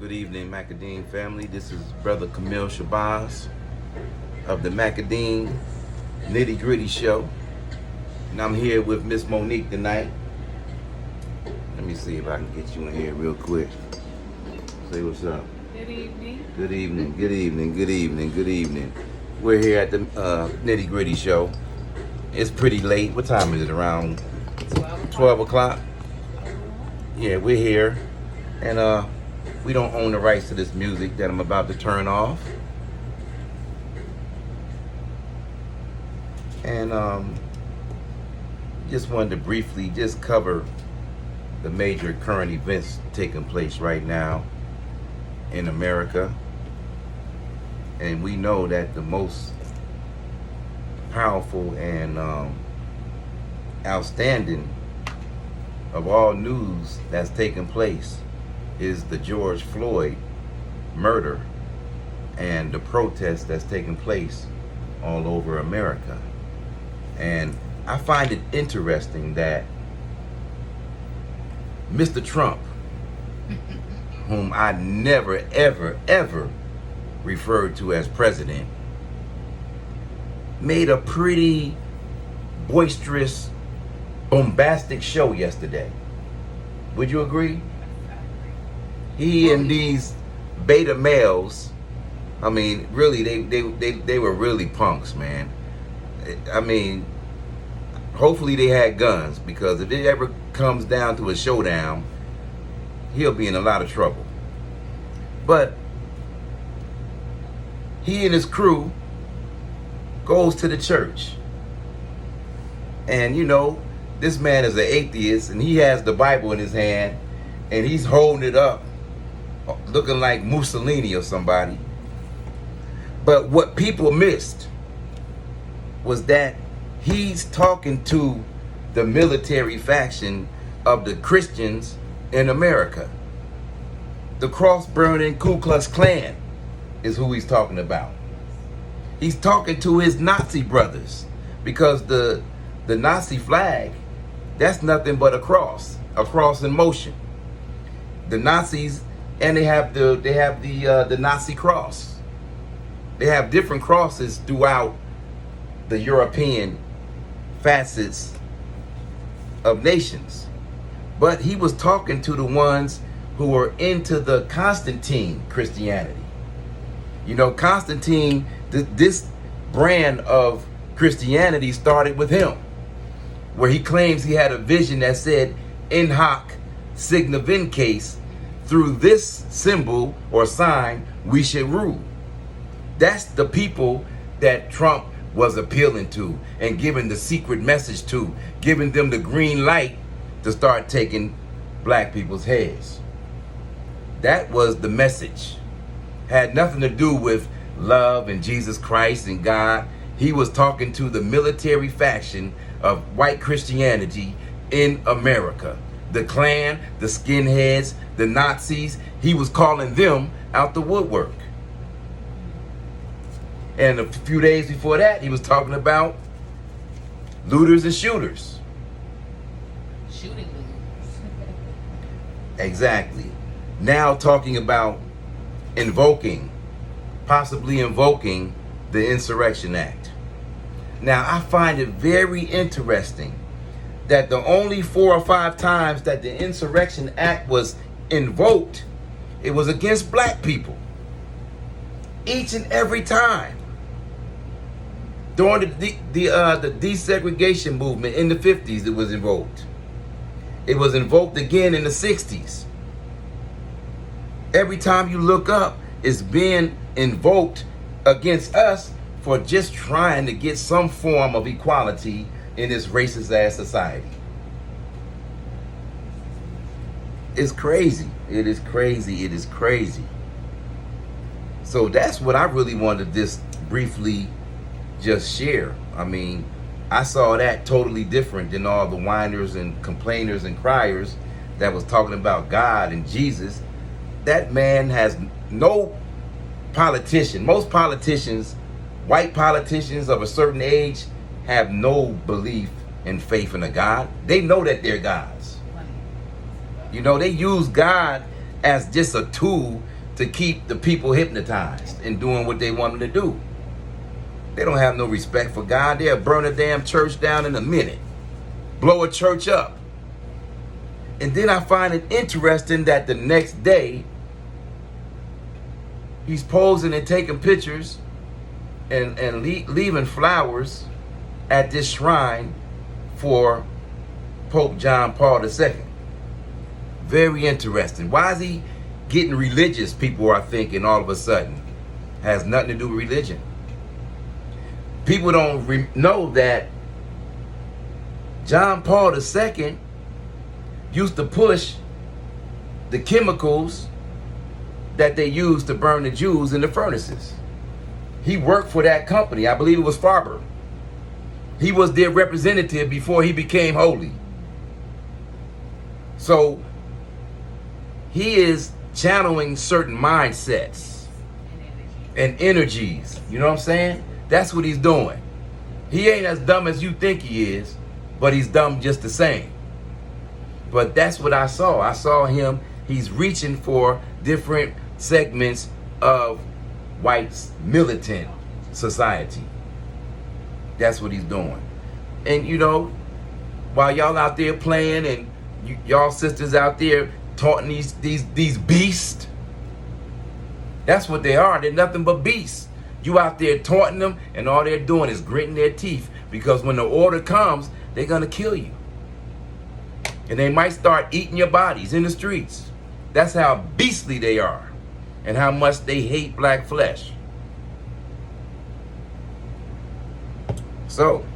Good evening, Macadine family. This is Brother Camille Shabazz of the Macadine Nitty Gritty Show. And I'm here with Miss Monique tonight. Let me see if I can get you in here real quick. Say what's up. Good evening. Good evening, good evening, good evening, good evening. We're here at the Nitty Gritty Show. It's pretty late. What time is it? Around 12 o'clock? Yeah, we're here. And we don't own the rights to this music that I'm about to turn off. And just wanted to briefly just cover the major current events taking place right now in America. And we know that the most powerful and outstanding of all news that's taken place is the George Floyd murder and the protest that's taking place all over America. And I find it interesting that Mr. Trump, whom I never, ever, ever referred to as president, made a pretty boisterous, bombastic show yesterday. Would you agree? He and these beta males, I mean, really, they were really punks, man. I mean, hopefully they had guns, because if it ever comes down to a showdown, he'll be in a lot of trouble. But he and his crew goes to the church. And you know, this man is an atheist, and he has the Bible in his hand, and he's holding it up looking like Mussolini or somebody. But what people missed was that he's talking to the military faction of the Christians in America. The cross-burning Ku Klux Klan is who he's talking about. He's talking to his Nazi brothers, because the Nazi flag, that's nothing but a cross in motion. The Nazis, and they have the Nazi cross. They have different crosses throughout the European facets of nations. But he was talking to the ones who were into the Constantine Christianity. You know, Constantine, this brand of Christianity started with him, where he claims he had a vision that said, in hoc signa vinces, through this symbol or sign, we should rule. That's the people that Trump was appealing to and giving the secret message to, giving them the green light to start taking black people's heads. That was the message. Had nothing to do with love and Jesus Christ and God. He was talking to the military faction of white Christianity in America. The Klan, the skinheads, the Nazis, he was calling them out the woodwork. And a few days before that, he was talking about looters and shooters. Shooting looters. Exactly. Now talking about possibly invoking the Insurrection Act. Now, I find it very interesting that the only 4 or 5 times that the Insurrection Act was invoked, it was against black people. Each and every time. During the desegregation movement in the 50s, it was invoked. It was invoked again in the 60s. Every time you look up, it's being invoked against us for just trying to get some form of equality in this racist ass society. It's crazy. It is crazy. It is crazy. So that's what I really wanted to just briefly just share. I mean, I saw that totally different than all the whiners and complainers and criers that was talking about God and Jesus. That man has no politician. Most politicians, white politicians of a certain age, have no belief and faith in a God. They know that they're gods. You know, they use God as just a tool to keep the people hypnotized and doing what they want them to do. They don't have no respect for God. They'll burn a damn church down in a minute, blow a church up. And then I find it interesting that the next day, he's posing and taking pictures and leaving flowers at this shrine for Pope John Paul II. Very interesting. Why is he getting religious, people are thinking all of a sudden? Has nothing to do with religion. People don't know that John Paul II used to push the chemicals that they used to burn the Jews in the furnaces. He worked for that company. I believe it was Farber. He was their representative before he became holy. So he is channeling certain mindsets and energies. You know what I'm saying? That's what he's doing. He ain't as dumb as you think he is, but he's dumb just the same. But that's what I saw. I saw him, he's reaching for different segments of white militant society. That's what he's doing. And you know, while y'all out there playing and y'all sisters out there taunting these beasts, that's what they are. They're nothing but beasts. You out there taunting them, and all they're doing is gritting their teeth, because when the order comes, they're gonna kill you. And they might start eating your bodies in the streets. That's how beastly they are, and how much they hate black flesh. So,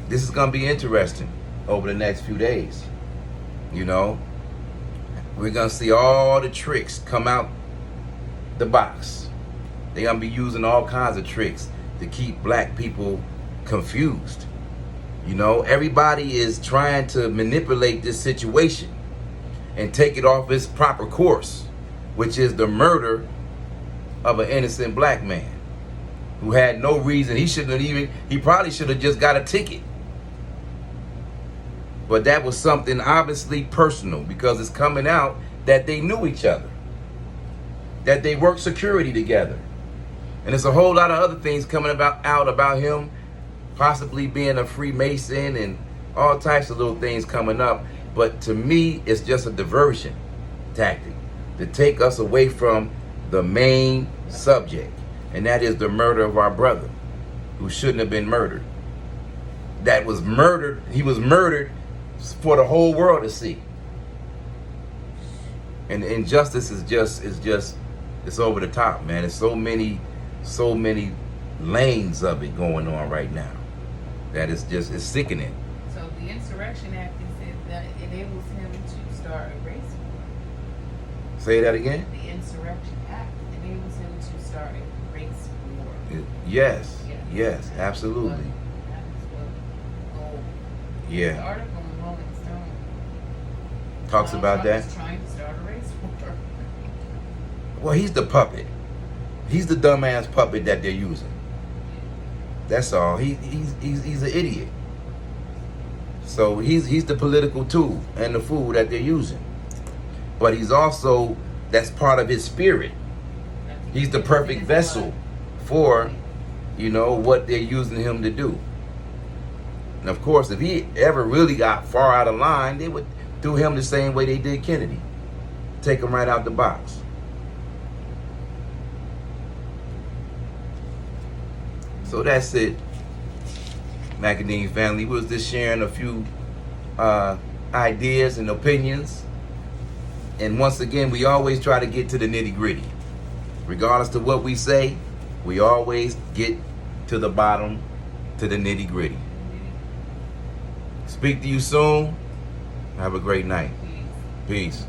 this is gonna be interesting over the next few days. You know, we're gonna see all the tricks come out the box. They're gonna be using all kinds of tricks to keep black people confused. You know, everybody is trying to manipulate this situation and take it off its proper course, which is the murder of an innocent black man who had no reason. He probably should have just got a ticket. But that was something obviously personal, because it's coming out that they knew each other, that they worked security together. And there's a whole lot of other things coming out about him possibly being a Freemason and all types of little things coming up. But to me, it's just a diversion tactic to take us away from the main subject, and that is the murder of our brother who shouldn't have been murdered. That was murdered. He was murdered for the whole world to see. And the injustice is just it's over the top, man. There's so many lanes of it going on right now that it's sickening. So the Insurrection Act is that enables him to start a race war. Say that again? The Insurrection Act enables him to start a race war. Yes, absolutely. That is what goal. Yeah. The article in Rolling Stone Talks about Trump that. is trying to start a race war. Well, he's the puppet. He's the dumbass puppet that they're using. That's all. He's an idiot. So he's the political tool and the fool that they're using. But he's also, that's part of his spirit. He's the perfect vessel for, you know, what they're using him to do. And of course, if he ever really got far out of line, they would do him the same way they did Kennedy. Take him right out the box. So that's it, Macadine family. We was just sharing a few ideas and opinions. And once again, we always try to get to the nitty gritty. Regardless of what we say, we always get to the bottom, to the nitty gritty. Speak to you soon. Have a great night. Peace. Peace.